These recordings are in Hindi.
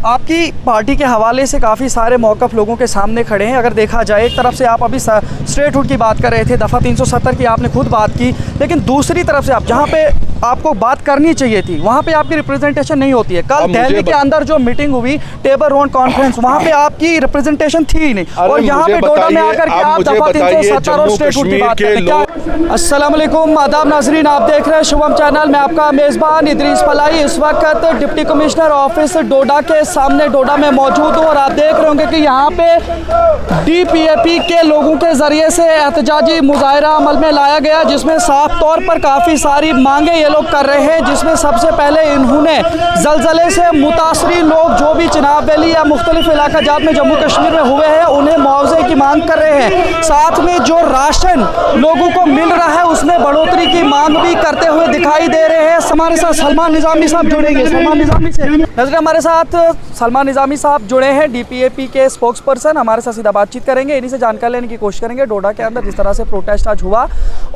आपकी पार्टी के हवाले से काफ़ी सारे मौक़िफ़ लोगों के सामने खड़े हैं। अगर देखा जाए, एक तरफ से आप अभी स्टेटहुड की बात कर रहे थे, दफ़ा 370 की आपने खुद बात की, लेकिन दूसरी तरफ से आप जहां पे आपको बात करनी चाहिए थी वहां पे आपकी रिप्रेजेंटेशन नहीं होती है। कल दिल्ली के अंदर जो मीटिंग हुई, टेबल राउंड कॉन्फ्रेंस, वहां पे आपकी रिप्रेजेंटेशन थी ही नहीं, और यहाँ पे डोडा में आकर के आप दफ़ा 370 और स्टेटहुड की बात करते हैं। अस्सलाम वालेकुम, आदाब नाज़रीन, आप देख रहे हैं शुभम चैनल में। आपका मेज़बान इदरीस फलाई इस वक्त डिप्टी कमिश्नर ऑफिस डोडा के सामने डोडा में मौजूद हूँ, और आप देख रहे होंगे कि यहाँ पे DPAP के लोगों के ज़रिए से एहतजाजी मुजाहरा अमल में लाया गया, जिसमें साफ तौर पर काफ़ी सारी मांगे ये लोग कर रहे हैं। जिसमें सबसे पहले इन्होंने ज़लज़ले से मुतासरी लोग जो भी चिनाब वैली या मुख्तलिफ इलाका जात में जम्मू कश्मीर में हुए हैं उन्हें मुआवजे की मांग कर रहे हैं। साथ में जो राशन लोगों को मिल रहा है उसमें बढ़ोतरी की मांग भी करते हुए दिखाई दे रहे हैं। हमारे साथ सलमान निज़ामी साहब जुड़ेंगे। सलमान निज़ामी से नजर हमारे साथ सलमान निज़ामी साहब जुड़े हैं, DPAP के स्पोक्स पर्सन, हमारे साथ सीधा बातचीत करेंगे, इन्हीं से जानकारी लेने की कोशिश करेंगे डोडा के अंदर जिस तरह से प्रोटेस्ट आज हुआ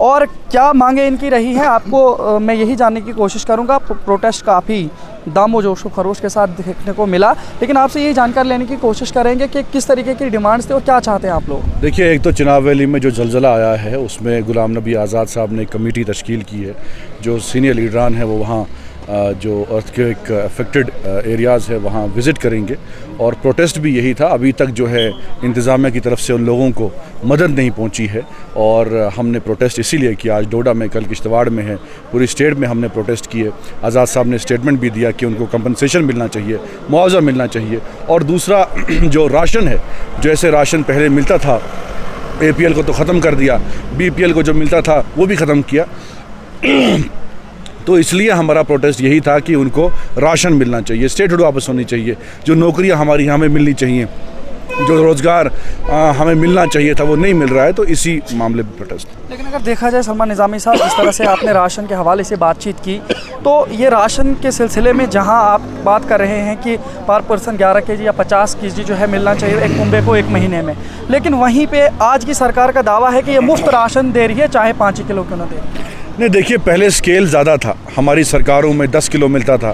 और क्या मांगे इनकी रही हैं। आपको मैं यही जानने की कोशिश करूंगा। प्रोटेस्ट काफ़ी दामो जोशो खरोश के साथ देखने को मिला, लेकिन आपसे यही जानकारी लेने की कोशिश करेंगे कि किस तरीके की डिमांड्स थे और क्या चाहते हैं आप लोग। देखिए, एक तो चिनाब वैली में जो जलजला आया है उसमें गुलाम नबी आज़ाद साहब ने एक कमेटी तश्कील की है, जो सीनियर लीडरान हैं वो वहाँ जो अर्थक्वेक अफेक्टेड एरियाज़ है वहाँ विज़िट करेंगे, और प्रोटेस्ट भी यही था। अभी तक जो है इंतज़ामिया की तरफ से उन लोगों को मदद नहीं पहुँची है, और हमने प्रोटेस्ट इसीलिए किया। आज डोडा में, कल किश्तवाड़ में है, पूरी स्टेट में हमने प्रोटेस्ट किए। आज़ाद साहब ने स्टेटमेंट भी दिया कि उनको कंपनसेशन मिलना चाहिए, मुआवजा मिलना चाहिए, और दूसरा जो राशन है, जैसे राशन पहले मिलता था, APL को तो ख़त्म कर दिया, BPL को जो मिलता था वो भी ख़त्म किया। तो इसलिए हमारा प्रोटेस्ट यही था कि उनको राशन मिलना चाहिए, स्टेटहुड वापस होनी चाहिए, जो नौकरियां हमारी हमें मिलनी चाहिए, जो रोज़गार हमें मिलना चाहिए था वो नहीं मिल रहा है, तो इसी मामले में प्रोटेस्ट। लेकिन अगर देखा जाए सलमान निज़ामी साहब, जिस तरह से आपने राशन के हवाले से बातचीत की, तो ये राशन के सिलसिले में जहां आप बात कर रहे हैं कि पर पर्सन 11 kg या 50 kg जो है मिलना चाहिए एक कुंबे को एक महीने में, लेकिन वहीं पे आज की सरकार का दावा है कि ये मुफ्त राशन दे रही है, चाहे 5 किलो क्यों ना दे। नहीं, देखिए, पहले स्केल ज़्यादा था, हमारी सरकारों में 10 किलो मिलता था,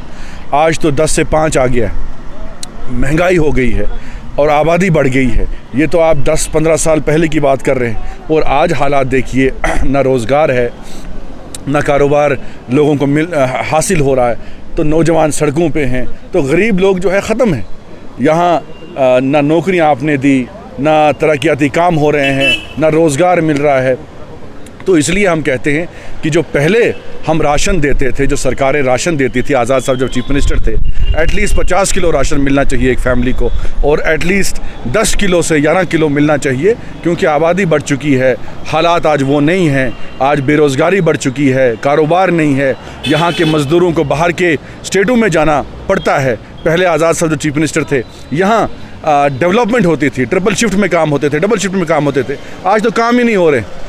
आज तो 10 से 5 आ गया है। महंगाई हो गई है और आबादी बढ़ गई है। ये तो आप 10-15 साल पहले की बात कर रहे हैं, और आज हालात देखिए, ना रोज़गार है, ना कारोबार लोगों को हासिल हो रहा है, तो नौजवान सड़कों पे हैं, तो गरीब लोग जो है ख़त्म है। यहाँ ना नौकरियाँ आपने दी, ना तरक्याती काम हो रहे हैं, ना रोज़गार मिल रहा है। तो इसलिए हम कहते हैं कि जो पहले हम राशन देते थे, जो सरकारें राशन देती थी, आज़ाद साहब जब चीफ मिनिस्टर थे, एटलीस्ट 50 किलो राशन मिलना चाहिए एक फैमिली को, और एटलीस्ट 10 किलो से 11 किलो मिलना चाहिए, क्योंकि आबादी बढ़ चुकी है, हालात आज वो नहीं हैं। आज बेरोज़गारी बढ़ चुकी है, कारोबार नहीं है, यहाँ के मज़दूरों को बाहर के स्टेटों में जाना पड़ता है। पहले आज़ाद साहब जो चीफ मिनिस्टर थे, यहाँ डेवलपमेंट होती थी, ट्रिपल शिफ्ट में काम होते थे, डबल शिफ्ट में काम होते थे, आज तो काम ही नहीं हो रहे।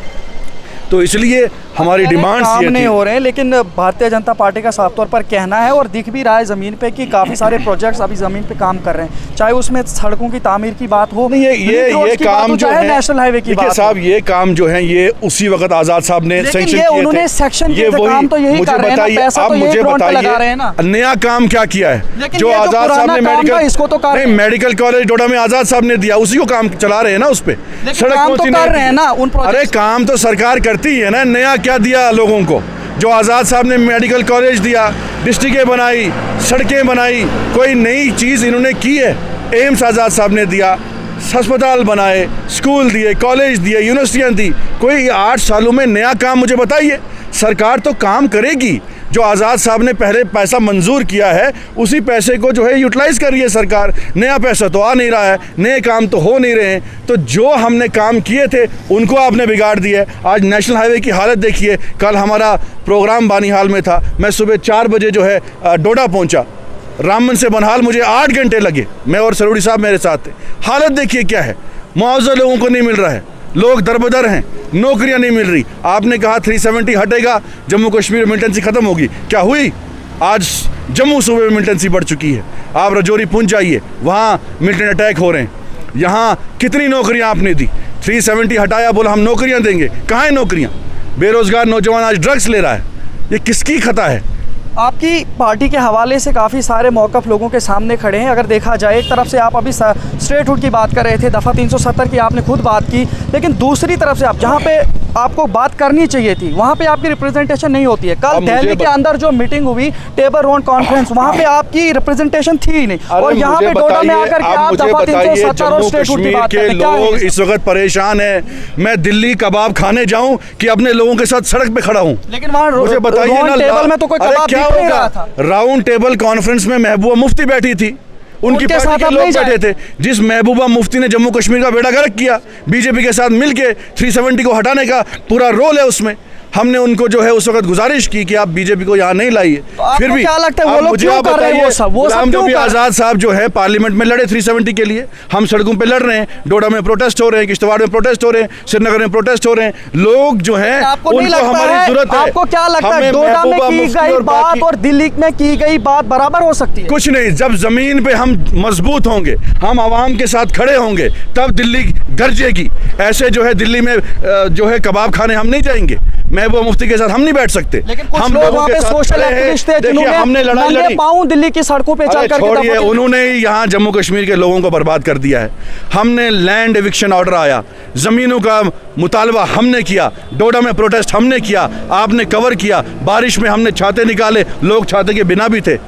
तो इसलिए हमारी डिमांड्स ये नहीं हो रहे हैं, लेकिन भारतीय जनता पार्टी का साफ तौर पर कहना है और दिख भी रहा है ज़मीन पे कि काफ़ी सारे प्रोजेक्ट्स अभी ज़मीन पे काम कर रहे हैं, चाहे उसमें सड़कों की तामीर की बात हो, नहीं ये काम जो है नेशनल हाईवे की बात साहब, ये काम जो है ये उसी वक्त आज़ाद साहब ने सेंक्शन किए थे। उन्होंने सेक्शन किए थे, काम तो यही कर रहे हैं ना, पैसा तो यही फ्रंट पे लगा रहे हैं ना। नया काम क्या किया है जो आज़ाद साहब ने मेडिकल कॉलेज डोडा में आज़ाद साहब ने दिया, उसी को काम चला रहे हैं ना, उस पर सड़क कर रहे हैं ना। अरे काम तो सरकार करती है ना, नया क्या दिया लोगों को? जो आज़ाद साहब ने मेडिकल कॉलेज दिया, डिस्ट्रिक्टें बनाई, सड़कें बनाई, कोई नई चीज़ इन्होंने की है? एम्स आज़ाद साहब ने दिया, अस्पताल बनाए, स्कूल दिए, कॉलेज दिए, यूनिवर्सिटियाँ दी। कोई 8 सालों में नया काम मुझे बताइए। सरकार तो काम करेगी, जो आज़ाद साहब ने पहले पैसा मंजूर किया है उसी पैसे को जो है यूटिलाइज़ कर रही है सरकार। नया पैसा तो आ नहीं रहा है, नए काम तो हो नहीं रहे हैं, तो जो हमने काम किए थे उनको आपने बिगाड़ दिया है। आज नेशनल हाईवे की हालत देखिए, कल हमारा प्रोग्राम बानीहाल में था, मैं सुबह 4 बजे जो है डोडा पहुंचा, रामबन से बनहाल मुझे 8 घंटे लगे, मैं और सरूड़ी साहब मेरे साथ थे। हालत देखिए क्या है, मुआवजा लोगों को नहीं मिल रहा है, लोग दरबदर हैं, नौकरियां नहीं मिल रही। आपने कहा 370 हटेगा, जम्मू कश्मीर में मिलिटेंसी ख़त्म होगी, क्या हुई? आज जम्मू सूबे में मिलिटेंसी बढ़ चुकी है। आप रजौरी पुंछ जाइए, वहाँ मिलिटेंट अटैक हो रहे हैं। यहाँ कितनी नौकरियां आपने दी? 370 हटाया, बोला हम नौकरियां देंगे, कहाँ हैं नौकरियां? बेरोज़गार नौजवान आज ड्रग्स ले रहा है, ये किसकी खता है? आपकी पार्टी के हवाले से काफ़ी सारे मौक़िफ़ लोगों के सामने खड़े हैं। अगर देखा जाए एक तरफ से आप अभी स्टेटहुड की बात कर रहे थे, दफ़ा 370 की आपने खुद बात की, लेकिन दूसरी तरफ से आप जहां पे आपको बात करनी चाहिए थी वहां पे आपकी रिप्रेजेंटेशन नहीं होती है। कल दिल्ली के अंदर जो मीटिंग हुई टेबल राउंड कॉन्फ्रेंस, वहां पे आपकी रिप्रेजेंटेशन थी ही नहीं, और यहाँ पे डोडा में आकर के आप दफ़ा 370 और स्टेटहुड की बात करते हैं। लोग इस वक्त परेशान हैं। मैं दिल्ली कबाब खाने जाऊं कि अपने लोगों के साथ सड़क पे खड़ा हूं? लेकिन वहाँ मुझे बताइए ना, टेबल में तो कोई कबाब क्या दिख नहीं रहा होगा? था। राउंड टेबल कॉन्फ्रेंस में महबूबा मुफ्ती बैठी थी, उनकी पार्टी के लोग बैठे थे। जिस महबूबा मुफ्ती ने जम्मू कश्मीर का बेड़ा गर्क किया, बीजेपी के साथ मिलके 370 को हटाने का पूरा रोल है उसमें। हमने उनको जो है उस वक्त गुजारिश की कि आप बीजेपी को यहाँ नहीं लाइए। फिर भी क्या लगता है वो लोग क्यों कर रहे हैं? वो सब गुलाम नबी आज़ाद साहब जो है पार्लियामेंट में लड़े 370 के लिए, हम सड़कों पे लड़ रहे हैं। डोडा में प्रोटेस्ट हो रहे हैं, किश्तवाड़ में प्रोटेस्ट हो रहे हैं, श्रीनगर में प्रोटेस्ट हो रहे हैं। लोग जो है आपको नहीं लगता हमारी जरूरत है। आपको क्या लगता है डोडा में की गई बात और दिल्ली में की गई बात बराबर हो सकती है? कुछ नहीं, जब जमीन पे हम मजबूत होंगे, हम आवाम के साथ खड़े होंगे, तब दिल्ली गरजेगी। ऐसे जो है दिल्ली में जो है कबाब खाने हम नहीं जाएंगे, महबूबा मुफ्ती के साथ हम नहीं बैठ सकते। लेकिन कुछ हम लोग वहाँ पे सोशल एक्टिविस्ट थे जिन्होंने हमने लड़ाई लड़ी, पाँव दिल्ली की सड़कों पे चल करके छोड़िए, उन्होंने यहाँ जम्मू कश्मीर के लोगों को बर्बाद कर दिया है। हमने लैंड एविक्शन ऑर्डर आया, जमीनों का मुतालबा हमने किया, डोडा में प्रोटेस्ट हमने किया, आपने कवर किया, बारिश में हमने छाते निकाले, लोग छाते के बिना भी थे।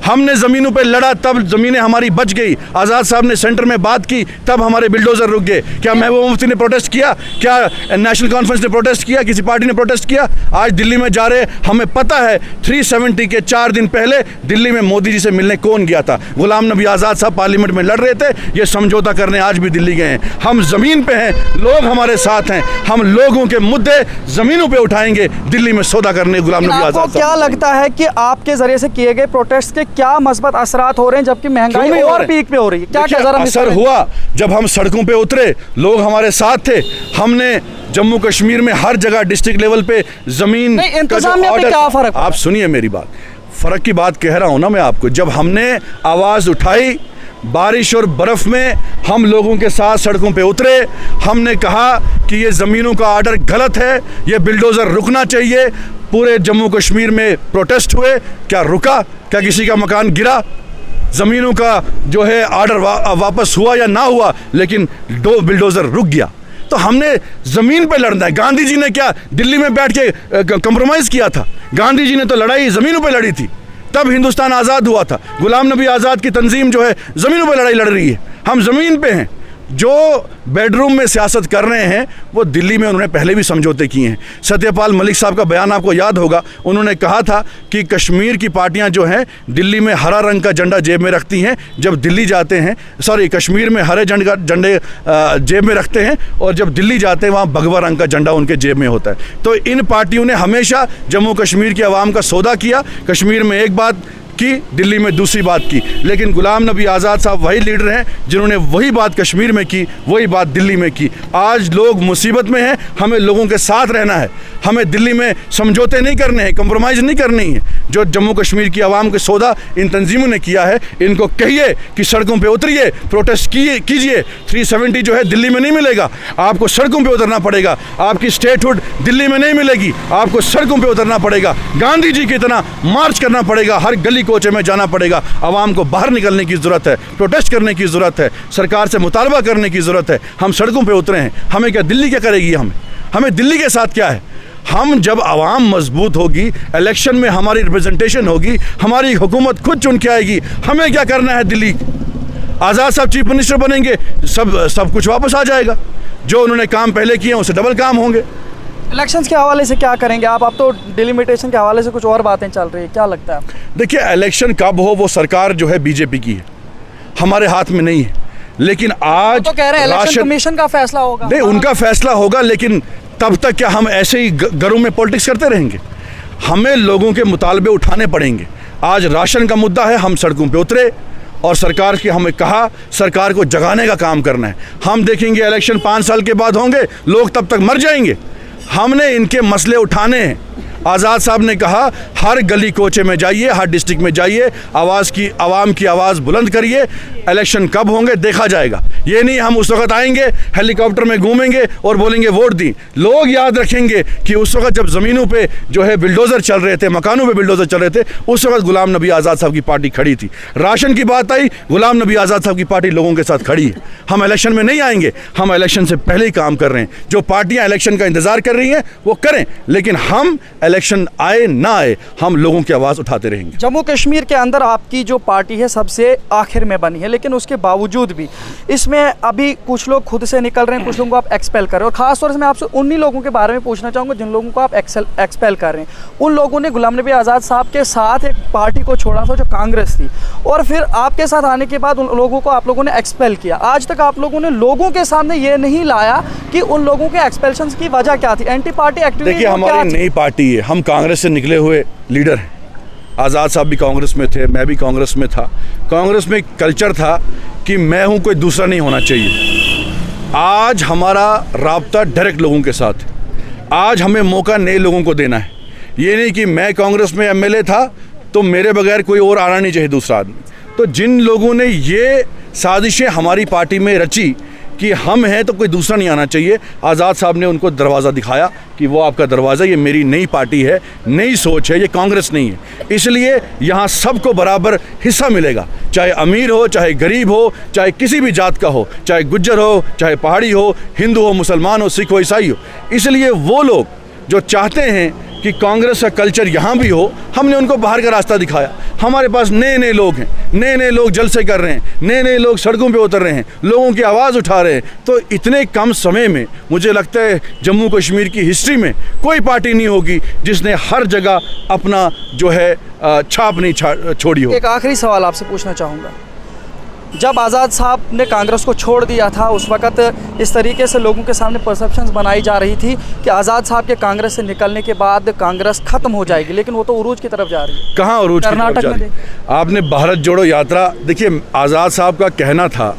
हमने ज़मीनों पे लड़ा, तब ज़मीनें हमारी बच गई। आज़ाद साहब ने सेंटर में बात की, तब हमारे बिल्डोज़र रुक गए। क्या महबूबा मुफ्ती ने प्रोटेस्ट किया? क्या नेशनल कॉन्फ्रेंस ने प्रोटेस्ट किया? किसी पार्टी ने प्रोटेस्ट किया? आज दिल्ली में जा रहे, हमें पता है 370 के 4 दिन पहले दिल्ली में मोदी जी से मिलने कौन गया था? गुलाम नबी आज़ाद साहब पार्लियामेंट में लड़ रहे थे, ये समझौता करने आज भी दिल्ली गए हैं। हम ज़मीन पे हैं, लोग हमारे साथ हैं, हम लोगों के मुद्दे ज़मीनों पर उठाएंगे, दिल्ली में सौदा करने गुलाम नबी आज़ाद साहब। क्या लगता है कि आपके जरिए से किए गए प्रोटेस्ट के क्या मस्बत असरात हो रहे हैं, जबकि महंगाई और पीक पे हो रही है? क्या क्या जरा असर हुआ? जब हम सड़कों पे उतरे, लोग हमारे साथ थे। हमने जम्मू कश्मीर में हर जगह डिस्ट्रिक्ट लेवल पे जमीन इंतजामिया पे क्या फर्क? आप सुनिए मेरी बात, फर्क की बात कह रहा हूं ना मैं आपको। जब हमने आवाज उठाई, बारिश और बर्फ में हम लोगों के साथ सड़कों पे उतरे, हमने कहा कि ये ज़मीनों का ऑर्डर गलत है, ये बिल्डोज़र रुकना चाहिए। पूरे जम्मू कश्मीर में प्रोटेस्ट हुए, क्या रुका? क्या किसी का मकान गिरा? ज़मीनों का जो है ऑर्डर वापस हुआ या ना हुआ, लेकिन बिल्डोज़र रुक गया। तो हमने ज़मीन पे लड़ना है। गांधी जी ने क्या दिल्ली में बैठ के कंप्रोमाइज़ किया था? गांधी जी ने तो लड़ाई ज़मीनों पे लड़ी थी, तब हिंदुस्तान आज़ाद हुआ था। गुलाम नबी आज़ाद की तंजीम जो है ज़मीनों पे लड़ाई लड़ रही है, हम ज़मीन पे हैं। जो बेडरूम में सियासत कर रहे हैं वो दिल्ली में उन्होंने पहले भी समझौते किए हैं। सत्यपाल मलिक साहब का बयान आपको याद होगा, उन्होंने कहा था कि कश्मीर की पार्टियां जो हैं दिल्ली में हरा रंग का झंडा जेब में रखती हैं, जब दिल्ली जाते हैं, सॉरी, कश्मीर में हरे झंडे जेब में रखते हैं, और जब दिल्ली जाते हैं वहाँ भगवा रंग का झंडा उनके जेब में होता है। तो इन पार्टियों ने हमेशा जम्मू कश्मीर की आवाम का सौदा किया, कश्मीर में एक बात की, दिल्ली में दूसरी बात की। लेकिन गुलाम नबी आज़ाद साहब वही लीडर हैं जिन्होंने वही बात कश्मीर में की, वही बात दिल्ली में की। आज लोग मुसीबत में हैं, हमें लोगों के साथ रहना है, हमें दिल्ली में समझौते नहीं करने हैं, कंप्रोमाइज़ नहीं करनी है। जो जम्मू कश्मीर की आवाम के सौदा इन तंजीमों ने किया है, इनको कहिए कि सड़कों पर उतरिए, प्रोटेस्ट कीजिए। 370 जो है दिल्ली में नहीं मिलेगा, आपको सड़कों पर उतरना पड़ेगा। आपकी स्टेटहुड दिल्ली में नहीं मिलेगी, आपको सड़कों पर उतरना पड़ेगा। गांधी जी की तरह मार्च करना पड़ेगा, हर गली कोचे में जाना पड़ेगा। आवाम को बाहर निकलने की ज़रूरत है, प्रोटेस्ट करने की ज़रूरत है, सरकार से मुतालबा करने की ज़रूरत है। हम सड़कों पे उतरे हैं, हमें क्या दिल्ली क्या करेगी? हमें दिल्ली के साथ क्या है? हम जब आवाम मजबूत होगी, इलेक्शन में हमारी रिप्रेजेंटेशन होगी, हमारी हुकूमत खुद चुन के आएगी। हमें क्या करना है? दिल्ली आज़ाद साहब चीफ मिनिस्टर बनेंगे, सब कुछ वापस आ जाएगा। जो उन्होंने काम पहले किए उससे डबल काम होंगे। इलेक्शंस के हवाले से क्या करेंगे आप? अब तो डिलिमिटेशन के हवाले से कुछ और बातें चल रही है, क्या लगता है? देखिए, इलेक्शन कब हो वो सरकार जो है बीजेपी की है, हमारे हाथ में नहीं है। लेकिन आज तो कह रहे हैं इलेक्शन कमीशन का फैसला होगा। नहीं, उनका फैसला होगा, लेकिन तब तक क्या हम ऐसे ही घरों में पॉलिटिक्स करते रहेंगे? हमें लोगों के मुतालबे उठाने पड़ेंगे। आज राशन का मुद्दा है, हम सड़कों पे उतरे और सरकार की हमें कहा सरकार को जगाने का काम करना है। हम देखेंगे इलेक्शन 5 साल के बाद होंगे, लोग तब तक मर जाएंगे। हमने इनके मसले उठाने हैं। आज़ाद साहब ने कहा हर गली कोचे में जाइए, हर डिस्ट्रिक्ट में जाइए, आवाम की आवाज़ बुलंद करिए, इलेक्शन कब होंगे देखा जाएगा। ये नहीं हम उस वक्त आएंगे हेलीकॉप्टर में घूमेंगे और बोलेंगे वोट दी। लोग याद रखेंगे कि उस वक्त जब ज़मीनों पे जो है बिल्डोज़र चल रहे थे, मकानों पे बिल्डोज़र चल रहे थे, उस वक्त गुलाम नबी आज़ाद साहब की पार्टी खड़ी थी। राशन की बात आई, गुलाम नबी आज़ाद साहब की पार्टी लोगों के साथ खड़ी है। हम इलेक्शन में नहीं आएंगे, हम इलेक्शन से पहले ही काम कर रहे हैं। जो पार्टियां इलेक्शन का इंतजार कर रही हैं वो करें, लेकिन हम इलेक्शन आए ना आए हम लोगों की आवाज़ उठाते रहेंगे। जम्मू कश्मीर के अंदर आपकी जो पार्टी है सबसे आखिर में बनी है, लेकिन उसके बावजूद भी इसमें अभी कुछ लोग खुद से निकल रहे हैं, कुछ लोगों को आप एक्सपेल कर रहे हैं। और खासतौर से मैं आपसे उन्हीं लोगों के बारे में पूछना चाहूँगा जिन लोगों को आप एक्सपेल कर रहे हैं। उन लोगों ने गुलाम नबी आज़ाद साहब के साथ एक पार्टी को छोड़ा था जो कांग्रेस थी, और फिर आपके साथ आने के बाद उन लोगों को आप लोगों ने एक्सपेल किया। आज तक आप लोगों ने लोगों के सामने ये नहीं लाया कि उन लोगों के एक्सपेल्शन की वजह क्या थी, एंटी पार्टी एक्टिविटी। देखिए हमारी नई पार्टी है, हम कांग्रेस से निकले हुए लीडर हैं। आज़ाद साहब भी कांग्रेस में थे, मैं भी कांग्रेस में था। कांग्रेस में एक कल्चर था कि मैं हूं, कोई दूसरा नहीं होना चाहिए। आज हमारा राब्ता डायरेक्ट लोगों के साथ है। आज हमें मौका नए लोगों को देना है। ये नहीं कि मैं कांग्रेस में एमएलए था तो मेरे बगैर कोई और आना नहीं चाहिए दूसरा आदमी। तो जिन लोगों ने ये साजिशें हमारी पार्टी में रची कि हम हैं तो कोई दूसरा नहीं आना चाहिए, आज़ाद साहब ने उनको दरवाज़ा दिखाया कि वो आपका दरवाज़ा, ये मेरी नई पार्टी है, नई सोच है, ये कांग्रेस नहीं है। इसलिए यहाँ सबको बराबर हिस्सा मिलेगा, चाहे अमीर हो, चाहे गरीब हो, चाहे किसी भी जात का हो, चाहे गुज्जर हो, चाहे पहाड़ी हो, हिंदू हो, मुसलमान हो, सिख हो, ईसाई हो। इसलिए वो लोग जो चाहते हैं कि कांग्रेस का कल्चर यहाँ भी हो, हमने उनको बाहर का रास्ता दिखाया। हमारे पास नए नए लोग हैं, नए नए लोग जलसे कर रहे हैं, नए नए लोग सड़कों पे उतर रहे हैं, लोगों की आवाज़ उठा रहे हैं। तो इतने कम समय में मुझे लगता है जम्मू कश्मीर की हिस्ट्री में कोई पार्टी नहीं होगी जिसने हर जगह अपना जो है छाप नहीं छोड़ी हो। एक आखिरी सवाल आपसे पूछना चाहूँगा, जब आज़ाद साहब ने कांग्रेस को छोड़ दिया था उस वक़्त इस तरीके से लोगों के सामने परसेप्शंस बनाई जा रही थी कि आज़ाद साहब के कांग्रेस से निकलने के बाद कांग्रेस ख़त्म हो जाएगी, लेकिन वो तो उरूज की तरफ जा रही है। कहाँ उरूज की तरफ कर्नाटक जा रही है? आपने भारत जोड़ो यात्रा देखिए, आज़ाद साहब का कहना था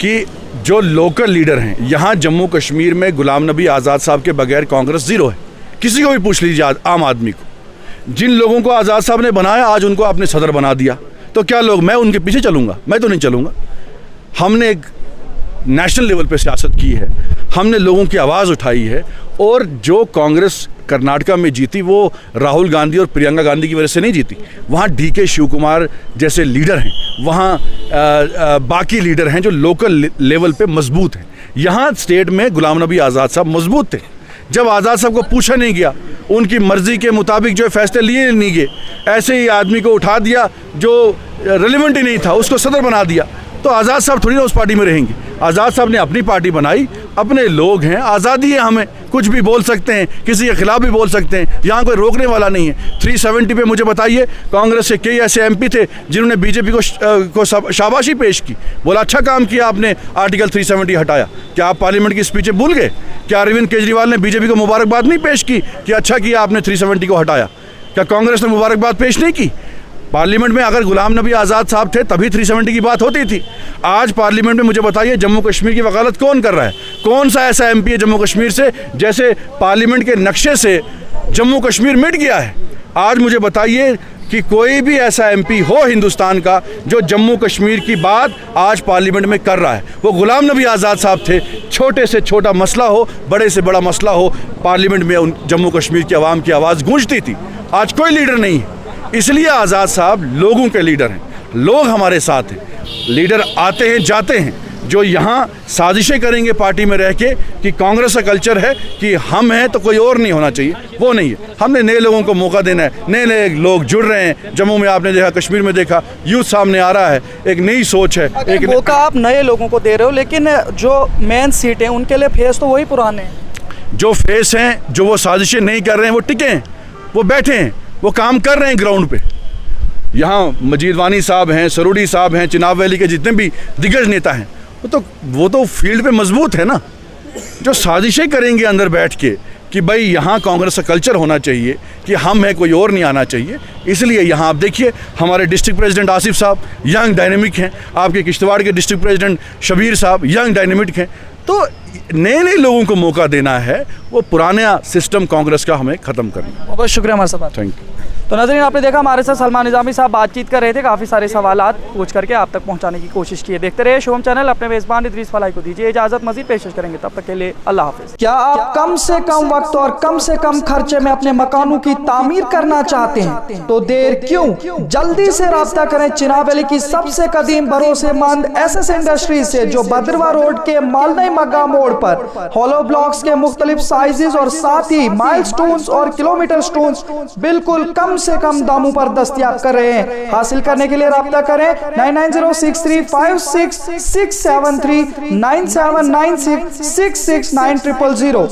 कि जो लोकल लीडर हैं यहाँ जम्मू कश्मीर में, गुलाम नबी आज़ाद साहब के बगैर कांग्रेस ज़ीरो है। किसी को भी पूछ लीजिए आम आदमी को। जिन लोगों को आज़ाद साहब ने बनाया आज उनको आपने सदर बना दिया, तो क्या लोग मैं उनके पीछे चलूँगा? मैं तो नहीं चलूँगा। हमने एक नेशनल लेवल पे सियासत की है, हमने लोगों की आवाज़ उठाई है, और जो कांग्रेस कर्नाटका में जीती वो राहुल गांधी और प्रियंका गांधी की वजह से नहीं जीती। वहाँ DK शिव कुमार जैसे लीडर हैं, वहाँ बाकी लीडर हैं जो लोकल लेवल पे मजबूत हैं। यहाँ स्टेट में गुलाम नबी आज़ाद साहब मजबूत थे। जब आज़ाद साहब को पूछा नहीं गया, उनकी मर्ज़ी के मुताबिक जो फैसले लिए नहीं गए, ऐसे ही आदमी को उठा दिया जो रेलिवेंट ही नहीं था, उसको सदर बना दिया, तो आज़ाद साहब थोड़ी ना उस पार्टी में रहेंगे। आज़ाद साहब ने अपनी पार्टी बनाई, अपने लोग हैं, आज़ादी है, हमें कुछ भी बोल सकते हैं, किसी के खिलाफ भी बोल सकते हैं, यहाँ कोई रोकने वाला नहीं है। 370 पे मुझे बताइए, कांग्रेस के कई ऐसे MP थे जिन्होंने बीजेपी को शाबाशी पेश की, बोला अच्छा काम किया आपने आर्टिकल 370 हटाया। क्या आप पार्लियामेंट की स्पीचें भूल गए? क्या अरविंद केजरीवाल ने बीजेपी को मुबारकबाद नहीं पेश की कि अच्छा किया आपने 370 को हटाया? क्या कांग्रेस ने मुबारकबाद पेश नहीं की? पार्लियामेंट में अगर गुलाम नबी आज़ाद साहब थे तभी 370 की बात होती थी। आज पार्लियामेंट में मुझे बताइए जम्मू कश्मीर की वकालत कौन कर रहा है? कौन सा ऐसा MP है जम्मू कश्मीर से जैसे पार्लियामेंट के नक्शे से जम्मू कश्मीर मिट गया है? आज मुझे बताइए कि कोई भी ऐसा MP हो हिंदुस्तान का जो जम्मू कश्मीर की बात आज पार्लियामेंट में कर रहा है। वो गुलाम नबी आज़ाद साहब थे। छोटे से छोटा मसला हो, बड़े से बड़ा मसला हो, पार्लियामेंट में जम्मू कश्मीर की आवाम की आवाज़ गूंजती थी। आज कोई लीडर नहीं है, इसलिए आज़ाद साहब लोगों के लीडर हैं। लोग हमारे साथ हैं, लीडर आते हैं जाते हैं जो यहाँ साजिशें करेंगे पार्टी में रह के कि कांग्रेस का कल्चर है कि हम हैं तो कोई और नहीं होना चाहिए, वो नहीं है। हमने नए लोगों को मौका देना है, नए नए लोग जुड़ रहे हैं। जम्मू में आपने देखा, कश्मीर में देखा, यूथ सामने आ रहा है, एक नई सोच है। एक मौका आप नए लोगों को दे रहे हो, लेकिन जो मेन सीट हैं उनके लिए फेस तो वही पुराने हैं। जो फेस हैं, जो वो साजिशें नहीं कर रहे हैं, वो टिके हैं, वो बैठे हैं, वो काम कर रहे हैं ग्राउंड पे। यहाँ मजीद वानी साहब हैं, सरूडी साहब हैं, चिनाब वैली के जितने भी दिग्गज नेता हैं, वो तो फील्ड पे मजबूत है ना। जो साजिशें करेंगे अंदर बैठ के कि भाई यहाँ कांग्रेस का कल्चर होना चाहिए कि हम हैं, कोई और नहीं आना चाहिए। इसलिए यहाँ आप देखिए हमारे डिस्ट्रिक्ट प्रेसिडेंट आसिफ साहब यंग डायनेमिक हैं, आपके किश्तवाड़ के डिस्ट्रिक्ट प्रेसिडेंट शबीर साहब यंग डायनेमिक हैं। तो नए नए लोगों को मौका देना है, वो पुराना सिस्टम कांग्रेस का हमें ख़त्म करना। बहुत शुक्रिया हमारे साथ। Thank you. तो नाज़रीन, आपने देखा हमारे साथ सलमान निज़ामी साहब बातचीत कर रहे थे, काफ़ी सारे सवालात पूछ करके आप तक पहुंचाने की कोशिश की है। देखते रहिए शोम चैनल। अपने मेज़बान इदरीस फलाई को दीजिए इजाज़त, मज़ीद पेशकश करेंगे, तब तक के लिए अल्लाह हाफ़िज़। क्या आप कम से कम वक्त और कम से कम खर्चे में अपने मकानों की तामीर करना चाहते हैं? तो देर क्यों, जल्दी से राब्ता करें चिनाब वैली की सबसे कदीम भरोसेमंद SS इंडस्ट्रीज से, जो बदरवा रोड के मालनई मग्गा मोड़ पर हॉलो ब्लॉक्स के मुख्तलिफ साइजेस और साथ ही माइलस्टोन्स और किलोमीटर स्टोन्स बिल्कुल कम से कम दामों पर दस्तयाब कर रहे हैं। हासिल करने के लिए राब्ता करें 9906356673 9796669000।